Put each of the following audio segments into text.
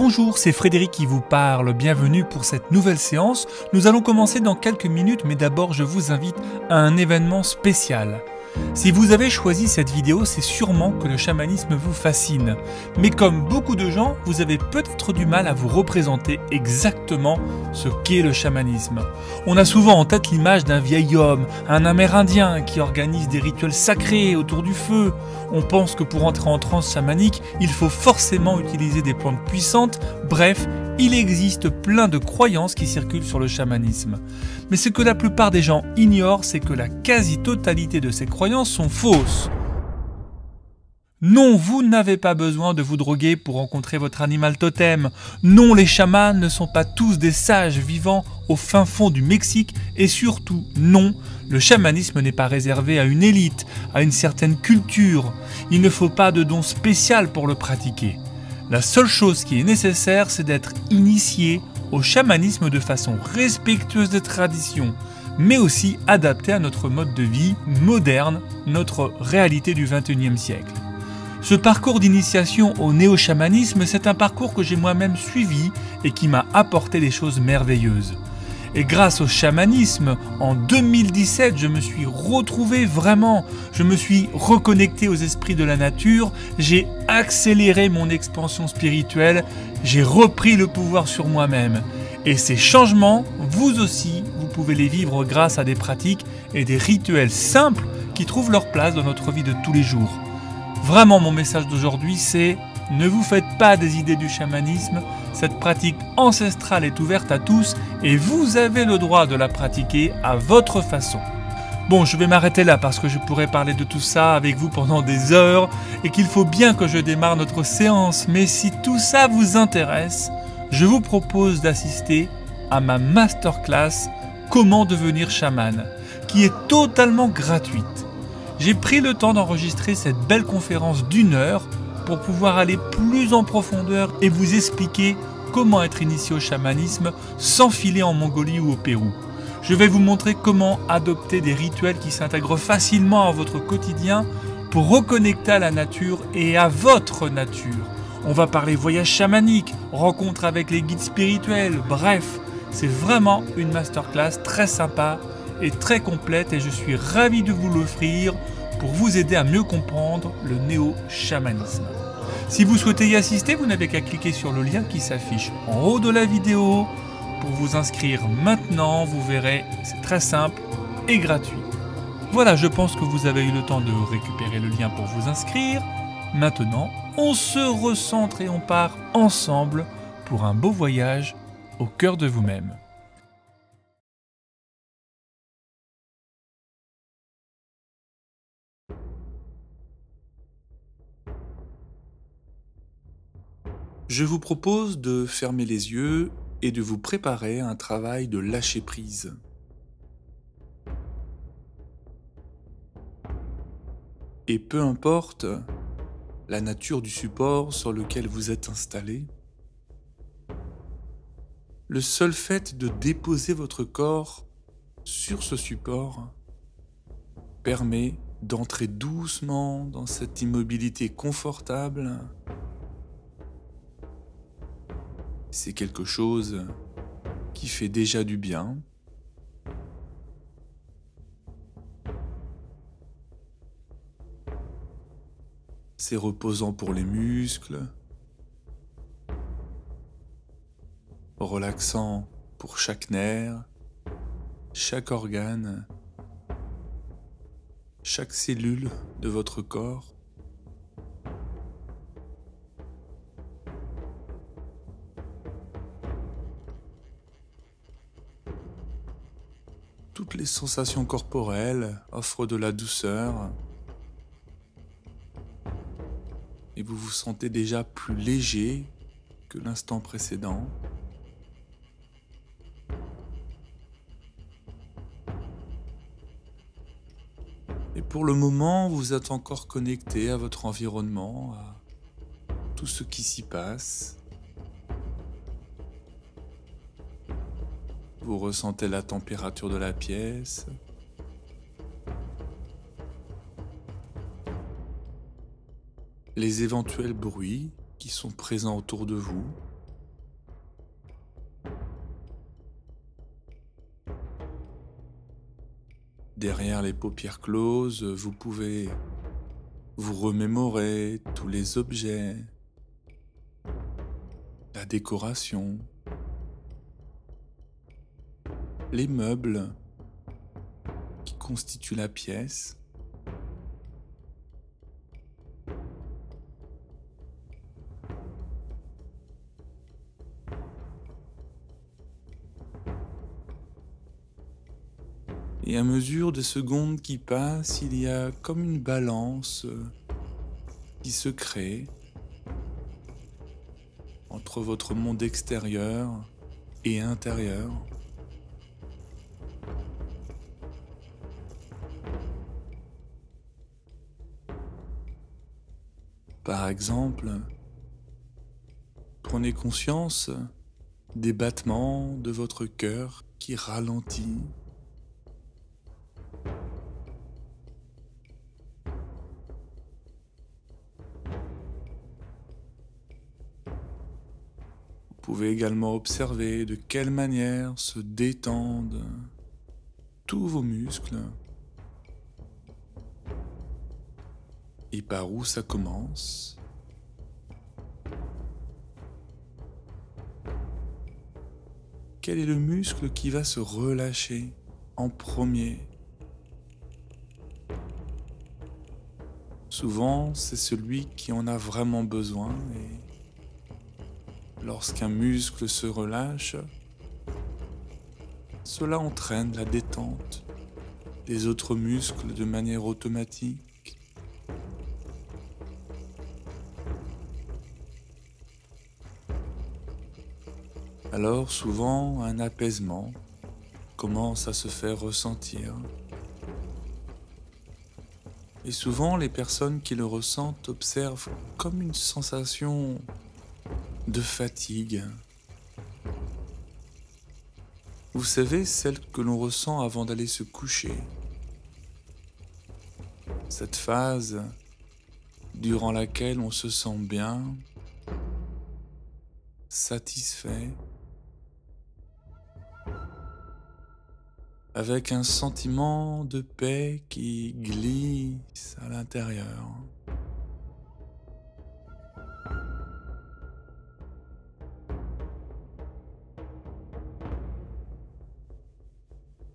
Bonjour, c'est Frédéric qui vous parle, bienvenue pour cette nouvelle séance. Nous allons commencer dans quelques minutes, mais d'abord je vous invite à un événement spécial. Si vous avez choisi cette vidéo, c'est sûrement que le chamanisme vous fascine. Mais comme beaucoup de gens, vous avez peut-être du mal à vous représenter exactement ce qu'est le chamanisme. On a souvent en tête l'image d'un vieil homme, un amérindien qui organise des rituels sacrés autour du feu. On pense que pour entrer en transe chamanique, il faut forcément utiliser des plantes puissantes. Bref, il existe plein de croyances qui circulent sur le chamanisme. Mais ce que la plupart des gens ignorent, c'est que la quasi-totalité de ces croyances sont fausses. Non, vous n'avez pas besoin de vous droguer pour rencontrer votre animal totem. Non, les chamans ne sont pas tous des sages vivant au fin fond du Mexique. Et surtout, non, le chamanisme n'est pas réservé à une élite, à une certaine culture. Il ne faut pas de don spécial pour le pratiquer. La seule chose qui est nécessaire, c'est d'être initié au chamanisme de façon respectueuse des traditions, mais aussi adaptée à notre mode de vie moderne, notre réalité du XXIe siècle. Ce parcours d'initiation au néo-chamanisme, c'est un parcours que j'ai moi-même suivi et qui m'a apporté des choses merveilleuses. Et grâce au chamanisme, en 2017, je me suis retrouvé vraiment, je me suis reconnecté aux esprits de la nature, j'ai accéléré mon expansion spirituelle, j'ai repris le pouvoir sur moi-même. Et ces changements, vous aussi, vous pouvez les vivre grâce à des pratiques et des rituels simples qui trouvent leur place dans notre vie de tous les jours. Vraiment, mon message d'aujourd'hui, c'est ne vous faites pas des idées du chamanisme. Cette pratique ancestrale est ouverte à tous et vous avez le droit de la pratiquer à votre façon. Bon, je vais m'arrêter là parce que je pourrais parler de tout ça avec vous pendant des heures et qu'il faut bien que je démarre notre séance. Mais si tout ça vous intéresse, je vous propose d'assister à ma masterclass « Comment devenir chaman » qui est totalement gratuite. J'ai pris le temps d'enregistrer cette belle conférence d'1 heure pour pouvoir aller plus en profondeur et vous expliquer comment être initié au chamanisme sans filer en Mongolie ou au Pérou. Je vais vous montrer comment adopter des rituels qui s'intègrent facilement à votre quotidien pour reconnecter à la nature et à votre nature. On va parler voyage chamanique, rencontre avec les guides spirituels, bref, c'est vraiment une masterclass très sympa et très complète et je suis ravi de vous l'offrir pour vous aider à mieux comprendre le néo-chamanisme. Si vous souhaitez y assister, vous n'avez qu'à cliquer sur le lien qui s'affiche en haut de la vidéo pour vous inscrire maintenant. Vous verrez, c'est très simple et gratuit. Voilà, je pense que vous avez eu le temps de récupérer le lien pour vous inscrire. Maintenant, on se recentre et on part ensemble pour un beau voyage au cœur de vous-même. Je vous propose de fermer les yeux et de vous préparer à un travail de lâcher prise. Et peu importe la nature du support sur lequel vous êtes installé, le seul fait de déposer votre corps sur ce support permet d'entrer doucement dans cette immobilité confortable. C'est quelque chose qui fait déjà du bien. C'est reposant pour les muscles, relaxant pour chaque nerf, chaque organe, chaque cellule de votre corps. Toutes les sensations corporelles offrent de la douceur et vous vous sentez déjà plus léger que l'instant précédent. Et pour le moment, vous êtes encore connecté à votre environnement, à tout ce qui s'y passe. Vous ressentez la température de la pièce. Les éventuels bruits qui sont présents autour de vous. Derrière les paupières closes, vous pouvez vous remémorer tous les objets, la décoration, les meubles qui constituent la pièce. Et à mesure des secondes qui passent, il y a comme une balance qui se crée entre votre monde extérieur et intérieur. Par exemple, prenez conscience des battements de votre cœur qui ralentit. Vous pouvez également observer de quelle manière se détendent tous vos muscles et par où ça commence. Quel est le muscle qui va se relâcher en premier? Souvent, c'est celui qui en a vraiment besoin et lorsqu'un muscle se relâche, cela entraîne la détente des autres muscles de manière automatique. Alors souvent, un apaisement commence à se faire ressentir. Et souvent, les personnes qui le ressentent observent comme une sensation de fatigue. Vous savez, celle que l'on ressent avant d'aller se coucher. Cette phase durant laquelle on se sent bien, satisfait, avec un sentiment de paix qui glisse à l'intérieur.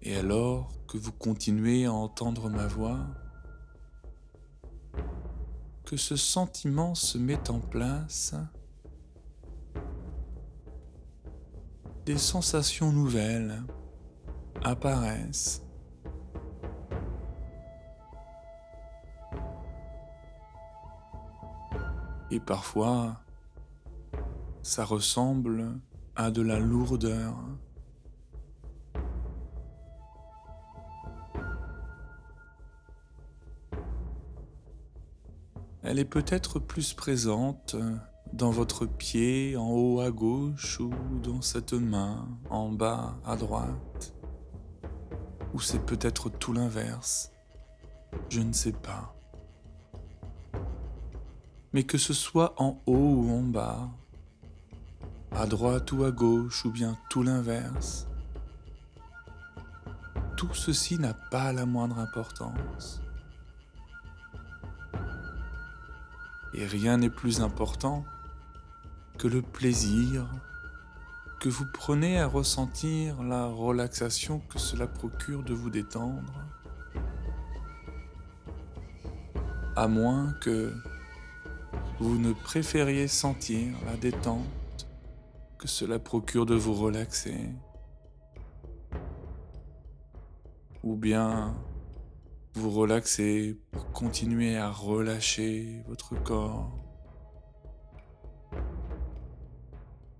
Et alors que vous continuez à entendre ma voix, que ce sentiment se met en place, des sensations nouvelles apparaissent. Et parfois, ça ressemble à de la lourdeur. Elle est peut-être plus présente dans votre pied en haut à gauche ou dans cette main en bas à droite. Ou c'est peut-être tout l'inverse, je ne sais pas. Mais que ce soit en haut ou en bas, à droite ou à gauche ou bien tout l'inverse, tout ceci n'a pas la moindre importance. Et rien n'est plus important que le plaisir que vous prenez à ressentir la relaxation que cela procure de vous détendre, à moins que vous ne préfériez sentir la détente que cela procure de vous relaxer, ou bien vous relaxer pour continuer à relâcher votre corps,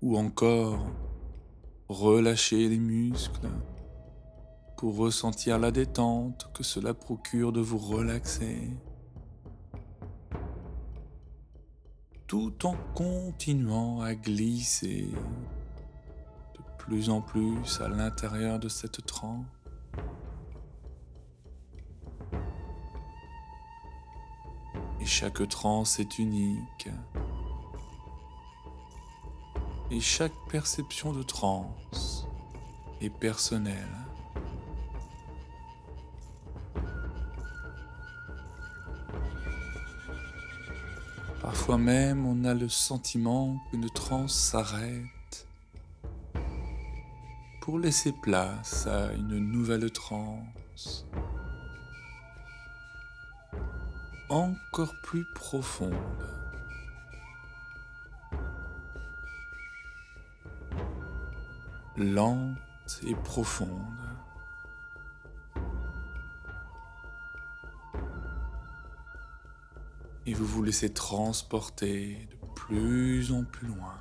ou encore relâcher les muscles pour ressentir la détente que cela procure de vous relaxer, tout en continuant à glisser de plus en plus à l'intérieur de cette transe. Et chaque transe est unique. Et chaque perception de transe est personnelle. Parfois même, on a le sentiment qu'une transe s'arrête pour laisser place à une nouvelle transe, encore plus profonde. Lente et profonde. Et vous vous laissez transporter de plus en plus loin.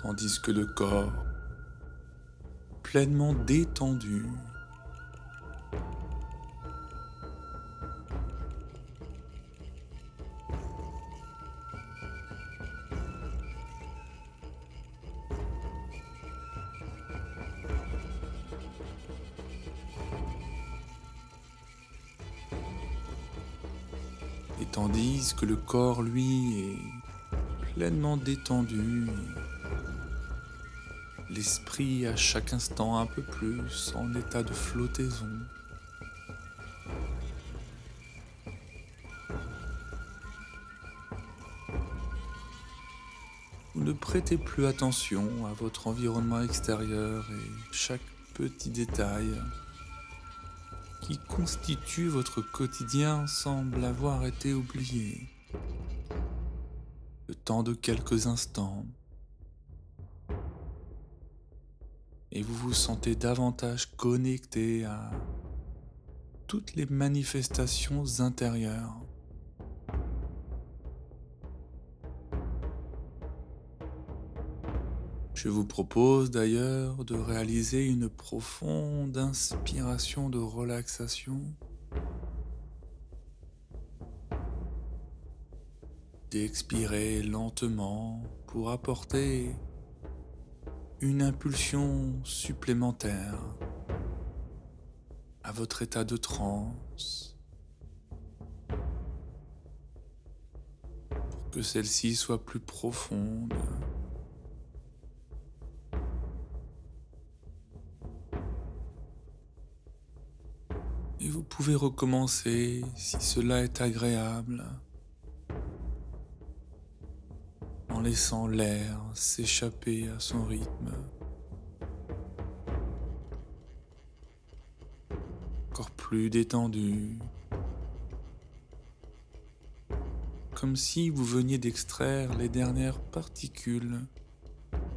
Tandis que le corps, pleinement détendu, et tandis que le corps, lui, est pleinement détendu, l'esprit à chaque instant un peu plus en état de flottaison. Vous ne prêtez plus attention à votre environnement extérieur et chaque petit détail qui constitue votre quotidien semble avoir été oublié. Le temps de quelques instants. Et vous vous sentez davantage connecté à toutes les manifestations intérieures. Je vous propose d'ailleurs de réaliser une profonde inspiration de relaxation, d'expirer lentement pour apporter une impulsion supplémentaire à votre état de transe pour que celle-ci soit plus profonde. Et vous pouvez recommencer si cela est agréable, en laissant l'air s'échapper à son rythme. Encore plus détendu, comme si vous veniez d'extraire les dernières particules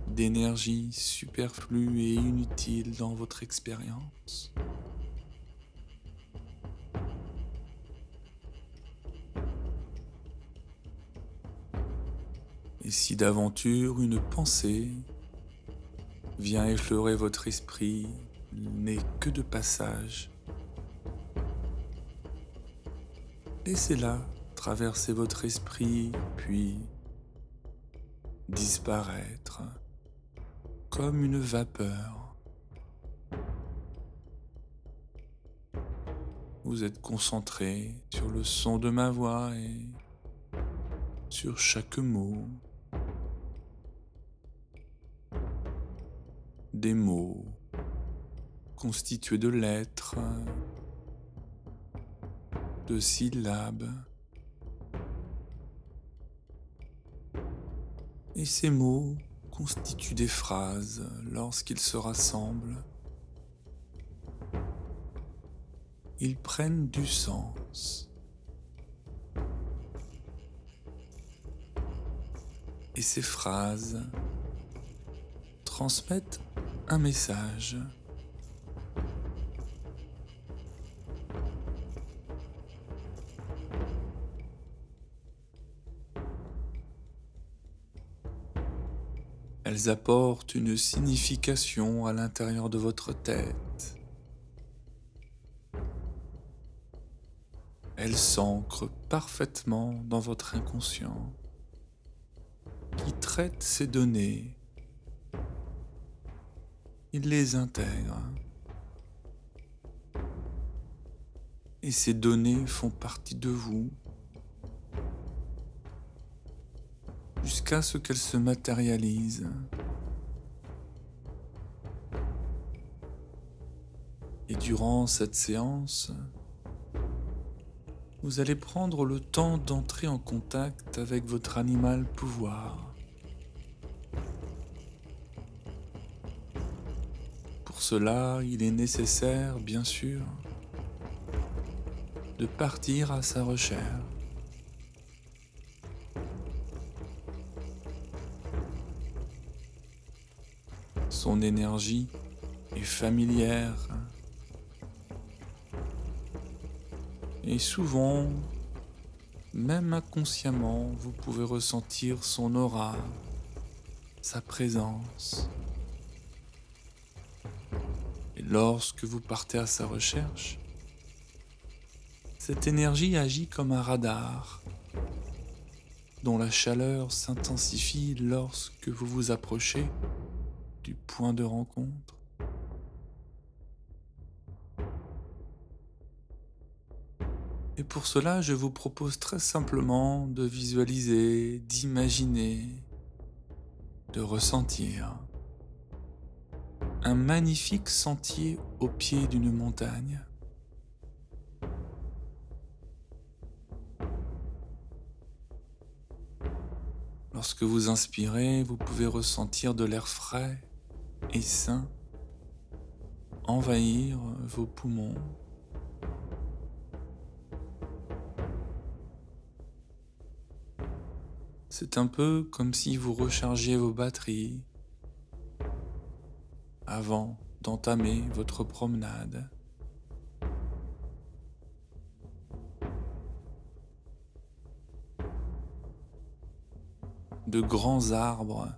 d'énergie superflue et inutile dans votre expérience. Et si d'aventure une pensée vient effleurer votre esprit, n'est que de passage, laissez-la traverser votre esprit, puis disparaître comme une vapeur. Vous êtes concentré sur le son de ma voix et sur chaque mot. Des mots constitués de lettres, de syllabes. Et ces mots constituent des phrases lorsqu'ils se rassemblent. Ils prennent du sens. Et ces phrases transmettent un message. Elles apportent une signification à l'intérieur de votre tête. Elles s'ancrent parfaitement dans votre inconscient, qui traite ces données. Il les intègre. Et ces données font partie de vous jusqu'à ce qu'elles se matérialisent. Et durant cette séance, vous allez prendre le temps d'entrer en contact avec votre animal pouvoir. Pour cela, il est nécessaire, bien sûr, de partir à sa recherche. Son énergie est familière et souvent, même inconsciemment, vous pouvez ressentir son aura, sa présence. Et lorsque vous partez à sa recherche, cette énergie agit comme un radar dont la chaleur s'intensifie lorsque vous vous approchez du point de rencontre. Et pour cela, je vous propose très simplement de visualiser, d'imaginer, de ressentir un magnifique sentier au pied d'une montagne. Lorsque vous inspirez, vous pouvez ressentir de l'air frais et sain envahir vos poumons. C'est un peu comme si vous rechargiez vos batteries avant d'entamer votre promenade. De grands arbres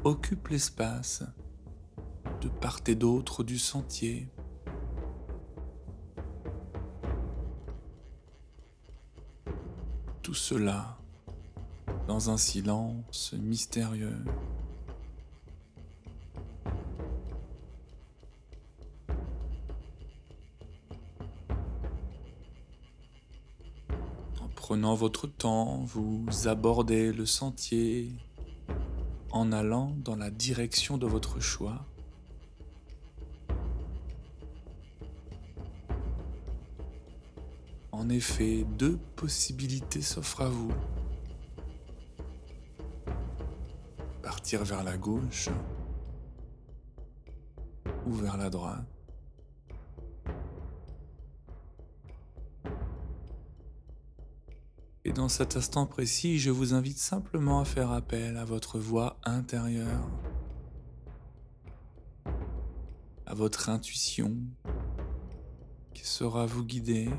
occupent l'espace de part et d'autre du sentier. Tout cela dans un silence mystérieux. En prenant votre temps, vous abordez le sentier en allant dans la direction de votre choix. En effet, deux possibilités s'offrent à vous. Partir vers la gauche ou vers la droite. Et dans cet instant précis, je vous invite simplement à faire appel à votre voix intérieure, à votre intuition qui saura vous guider.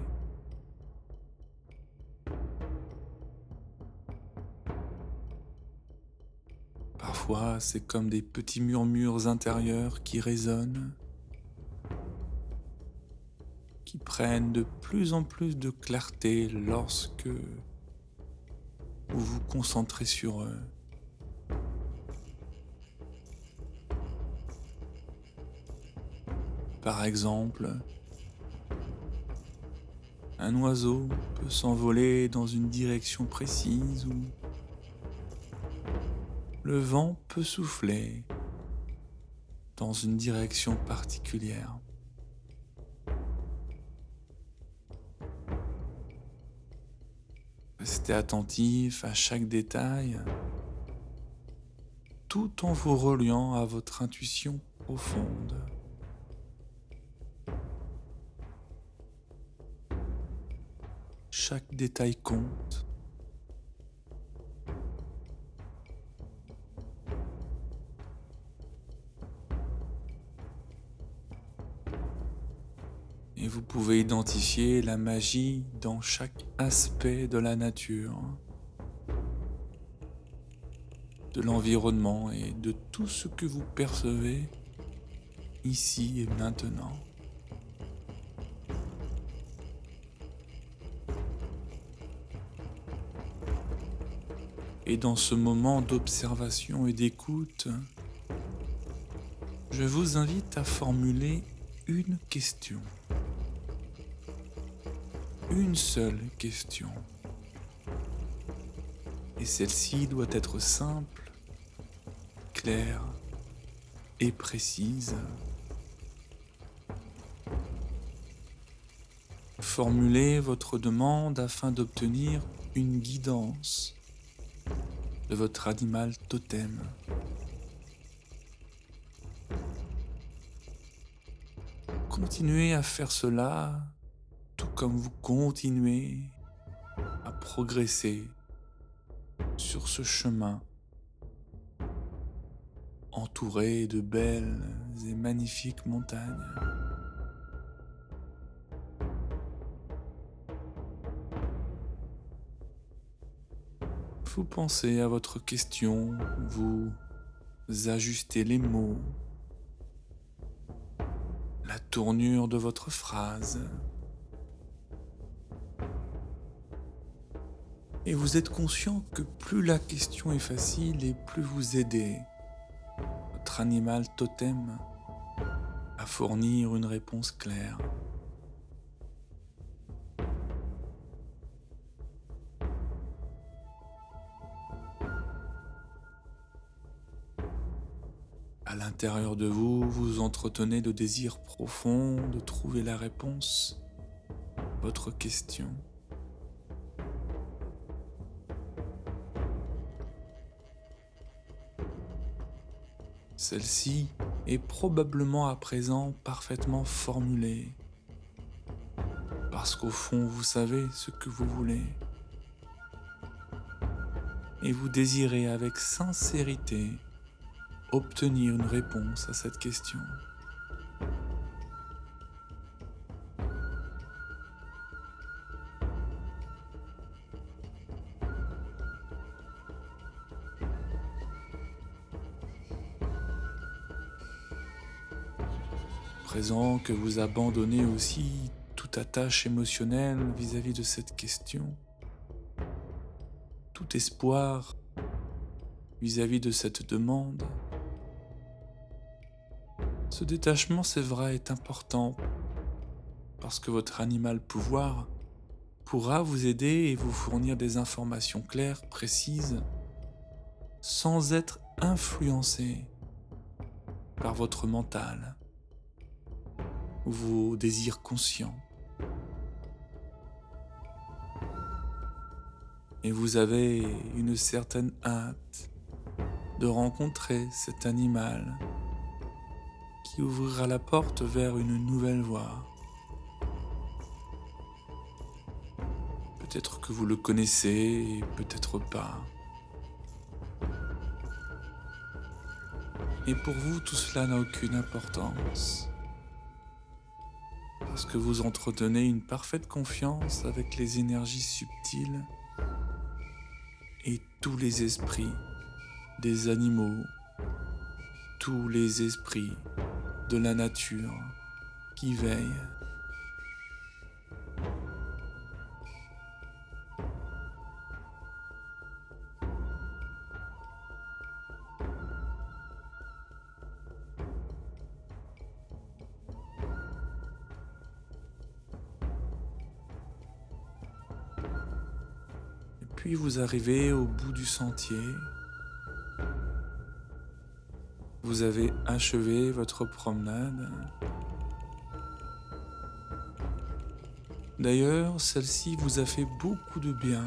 Parfois, c'est comme des petits murmures intérieurs qui résonnent, qui prennent de plus en plus de clarté lorsque vous vous concentrez sur eux. Par exemple, un oiseau peut s'envoler dans une direction précise ou le vent peut souffler dans une direction particulière. Restez attentif à chaque détail, tout en vous reliant à votre intuition profonde. Chaque détail compte. Et vous pouvez identifier la magie dans chaque aspect de la nature, de l'environnement et de tout ce que vous percevez ici et maintenant. Et dans ce moment d'observation et d'écoute, je vous invite à formuler une question. Une seule question. Et celle-ci doit être simple, claire et précise. formuler votre demande afin d'obtenir une guidance de votre animal totem. Continuez à faire cela, tout comme vous continuez à progresser sur ce chemin entouré de belles et magnifiques montagnes. Vous pensez à votre question, vous ajustez les mots, la tournure de votre phrase. Et vous êtes conscient que plus la question est facile et plus vous aidez votre animal totem à fournir une réponse claire. À l'intérieur de vous, vous entretenez le désir profond de trouver la réponse à votre question. Celle-ci est probablement à présent parfaitement formulée, parce qu'au fond vous savez ce que vous voulez, et vous désirez avec sincérité obtenir une réponse à cette question. Présent que vous abandonnez aussi toute attache émotionnelle vis-à-vis de cette question, tout espoir vis-à-vis de cette demande. Ce détachement, c'est vrai, est important parce que votre animal pouvoir pourra vous aider et vous fournir des informations claires, précises, sans être influencé par votre mental ou vos désirs conscients. Et vous avez une certaine hâte de rencontrer cet animal qui ouvrira la porte vers une nouvelle voie. Peut-être que vous le connaissez et peut-être pas. Et pour vous, tout cela n'a aucune importance. Parce que vous entretenez une parfaite confiance avec les énergies subtiles et tous les esprits des animaux, tous les esprits de la nature qui veillent. Puis vous arrivez au bout du sentier. Vous avez achevé votre promenade. D'ailleurs, celle-ci vous a fait beaucoup de bien.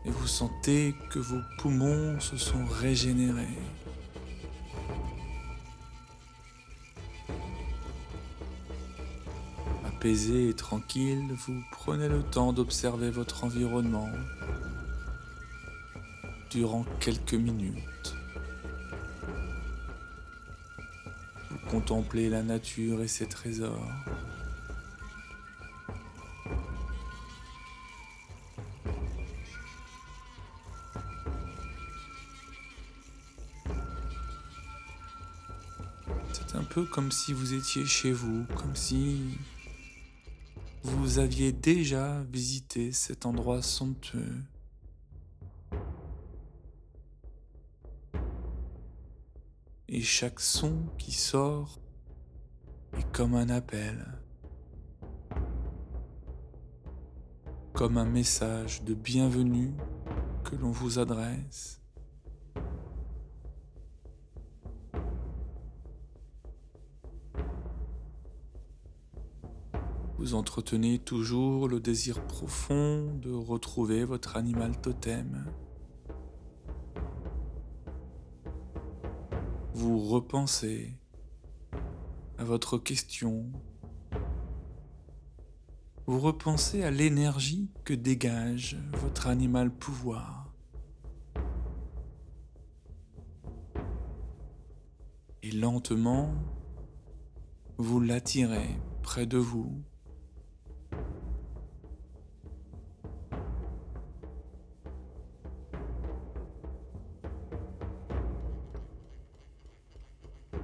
Et vous sentez que vos poumons se sont régénérés. Apaisé et tranquille, vous prenez le temps d'observer votre environnement durant quelques minutes. Vous contemplez la nature et ses trésors. C'est un peu comme si vous étiez chez vous, comme si vous aviez déjà visité cet endroit somptueux. Et chaque son qui sort est comme un appel, comme un message de bienvenue que l'on vous adresse. Vous entretenez toujours le désir profond de retrouver votre animal totem. Vous repensez à votre question. Vous repensez à l'énergie que dégage votre animal pouvoir. Et lentement, vous l'attirez près de vous.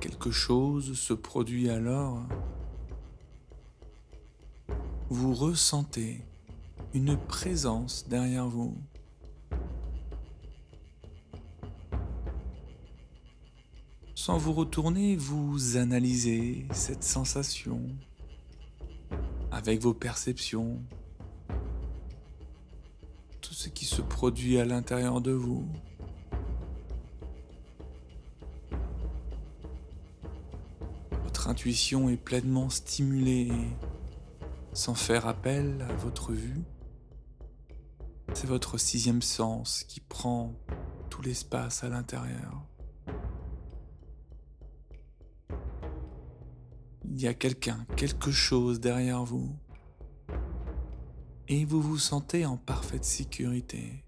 Quelque chose se produit alors. Vous ressentez une présence derrière vous. Sans vous retourner, vous analysez cette sensation avec vos perceptions, tout ce qui se produit à l'intérieur de vous. Votre intuition est pleinement stimulée sans faire appel à votre vue. C'est votre sixième sens qui prend tout l'espace à l'intérieur. Il y a quelqu'un, quelque chose derrière vous. Et vous vous sentez en parfaite sécurité.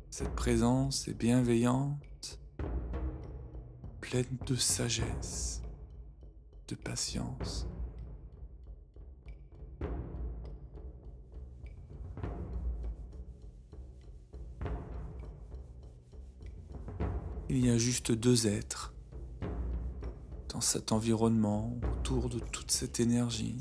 Cette présence est bienveillante, pleine de sagesse, de patience. Il y a juste deux êtres dans cet environnement, autour de toute cette énergie.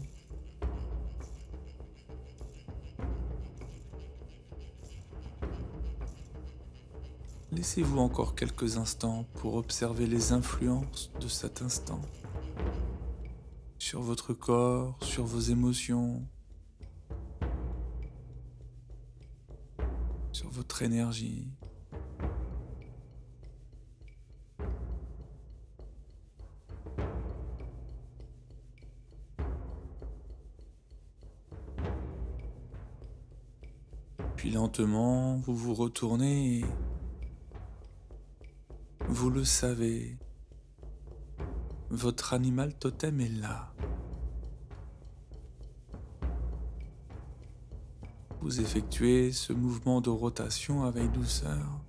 Laissez-vous encore quelques instants pour observer les influences de cet instant sur votre corps, sur vos émotions, sur votre énergie. Puis lentement, vous vous retournez et vous le savez, votre animal totem est là. Vous effectuez ce mouvement de rotation avec douceur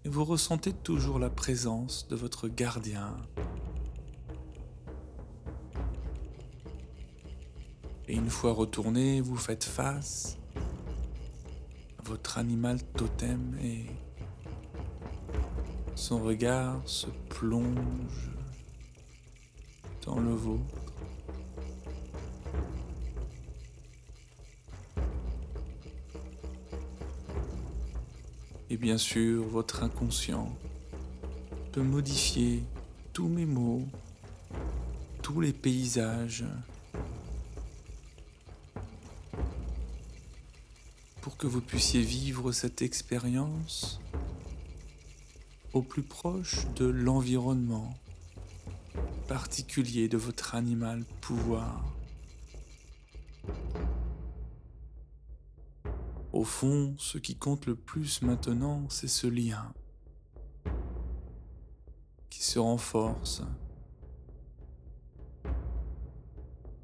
et vous ressentez toujours la présence de votre gardien. Et une fois retourné, vous faites face à votre animal totem et son regard se plonge dans le vôtre. Et bien sûr, votre inconscient peut modifier tous mes mots, tous les paysages, pour que vous puissiez vivre cette expérience au plus proche de l'environnement particulier de votre animal pouvoir. Au fond, ce qui compte le plus maintenant, c'est ce lien qui se renforce.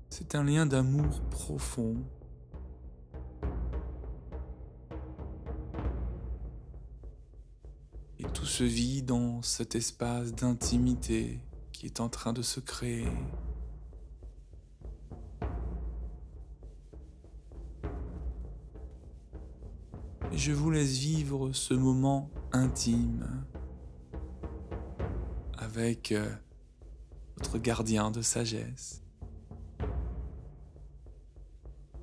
C'est un lien d'amour profond. Et tout se vit dans cet espace d'intimité qui est en train de se créer. Et je vous laisse vivre ce moment intime avec votre gardien de sagesse.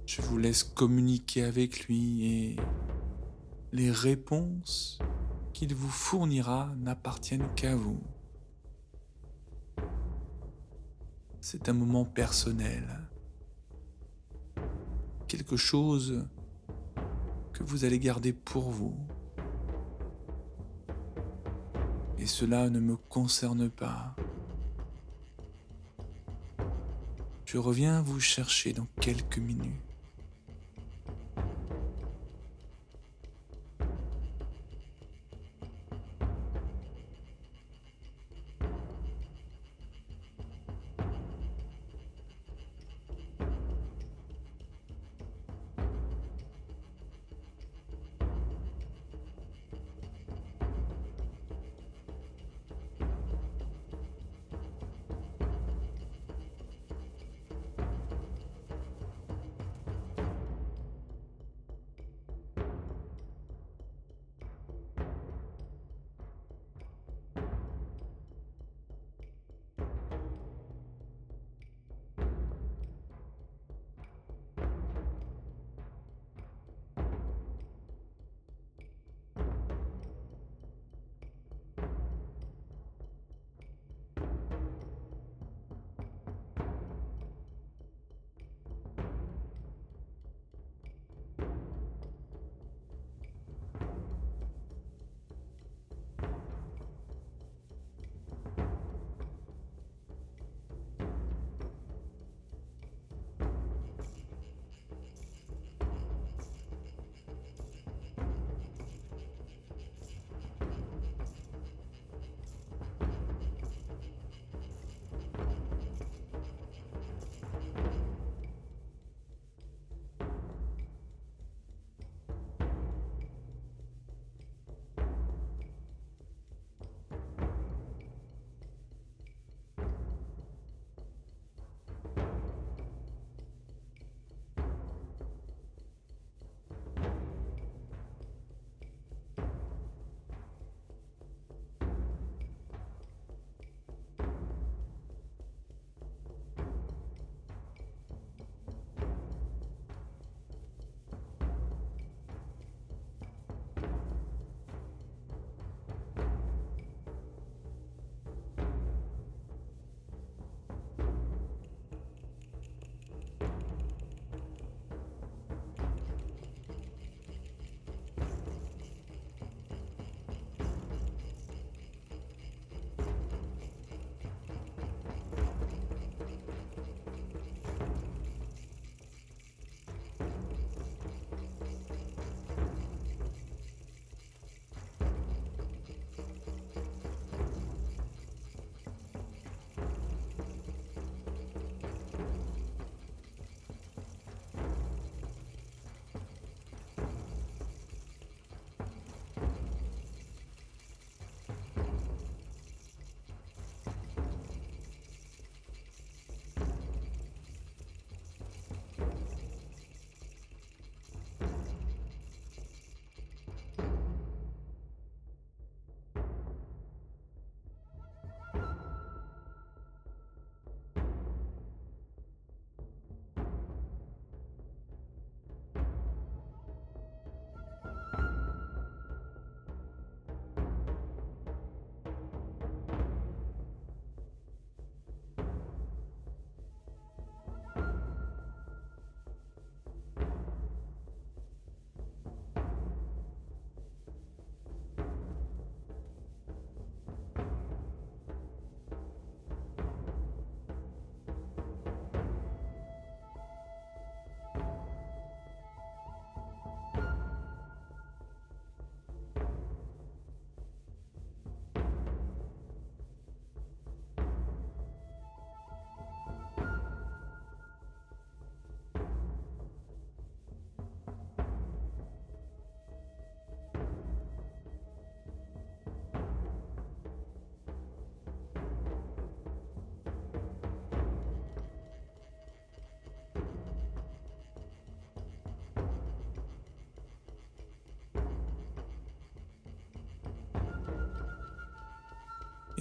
Je vous laisse communiquer avec lui et les réponses qu'il vous fournira n'appartiennent qu'à vous. C'est un moment personnel, quelque chose que vous allez garder pour vous. Et cela ne me concerne pas. Je reviens vous chercher dans quelques minutes.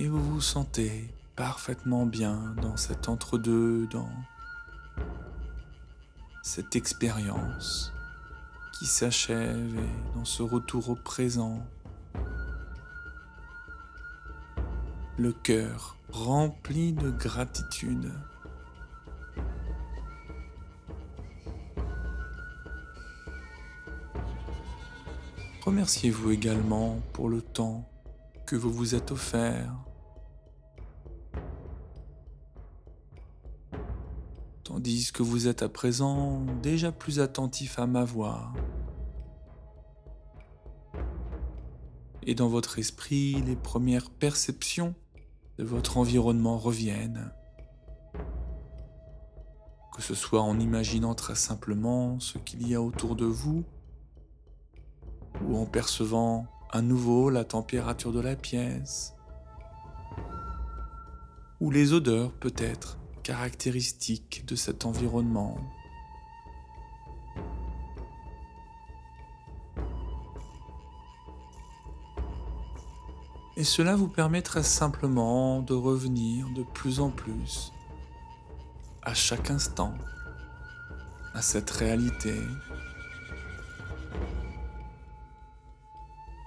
Et vous vous sentez parfaitement bien dans cet entre-deux, dans cette expérience qui s'achève et dans ce retour au présent, le cœur rempli de gratitude. Remerciez-vous également pour le temps que vous vous êtes offert, tandis que vous êtes à présent déjà plus attentif à ma voix. Et dans votre esprit, les premières perceptions de votre environnement reviennent. Que ce soit en imaginant très simplement ce qu'il y a autour de vous, ou en percevant à nouveau la température de la pièce, ou les odeurs peut-être caractéristiques de cet environnement. Et cela vous permet très simplement de revenir de plus en plus, à chaque instant, à cette réalité.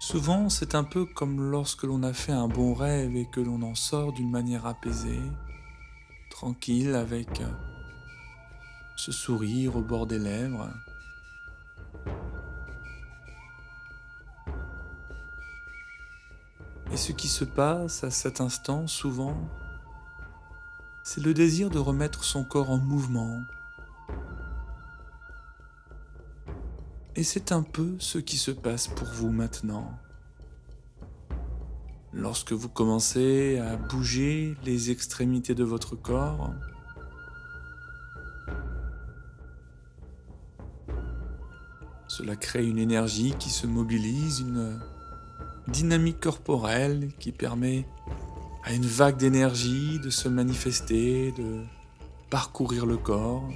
Souvent, c'est un peu comme lorsque l'on a fait un bon rêve et que l'on en sort d'une manière apaisée, tranquille, avec ce sourire au bord des lèvres. Et ce qui se passe à cet instant, souvent, c'est le désir de remettre son corps en mouvement. Et c'est un peu ce qui se passe pour vous maintenant. Lorsque vous commencez à bouger les extrémités de votre corps, cela crée une énergie qui se mobilise, une dynamique corporelle qui permet à une vague d'énergie de se manifester, de parcourir le corps.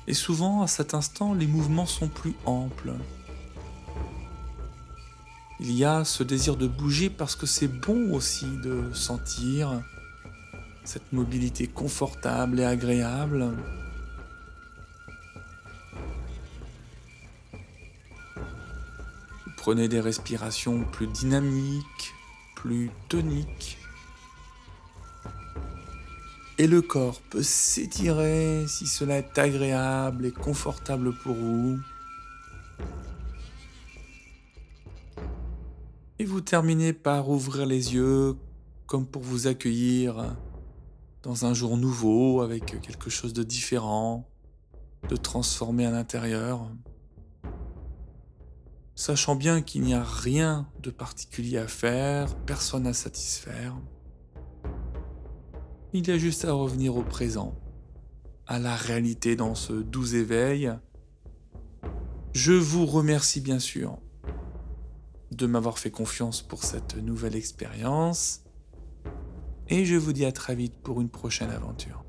Et souvent, à cet instant, les mouvements sont plus amples. Il y a ce désir de bouger parce que c'est bon aussi de sentir cette mobilité confortable et agréable. Vous prenez des respirations plus dynamiques, plus toniques. Et le corps peut s'étirer si cela est agréable et confortable pour vous. Et vous terminez par ouvrir les yeux comme pour vous accueillir dans un jour nouveau avec quelque chose de différent, de transformé à l'intérieur. Sachant bien qu'il n'y a rien de particulier à faire, personne à satisfaire. Il y a juste à revenir au présent, à la réalité dans ce doux éveil. Je vous remercie bien sûr de m'avoir fait confiance pour cette nouvelle expérience et je vous dis à très vite pour une prochaine aventure.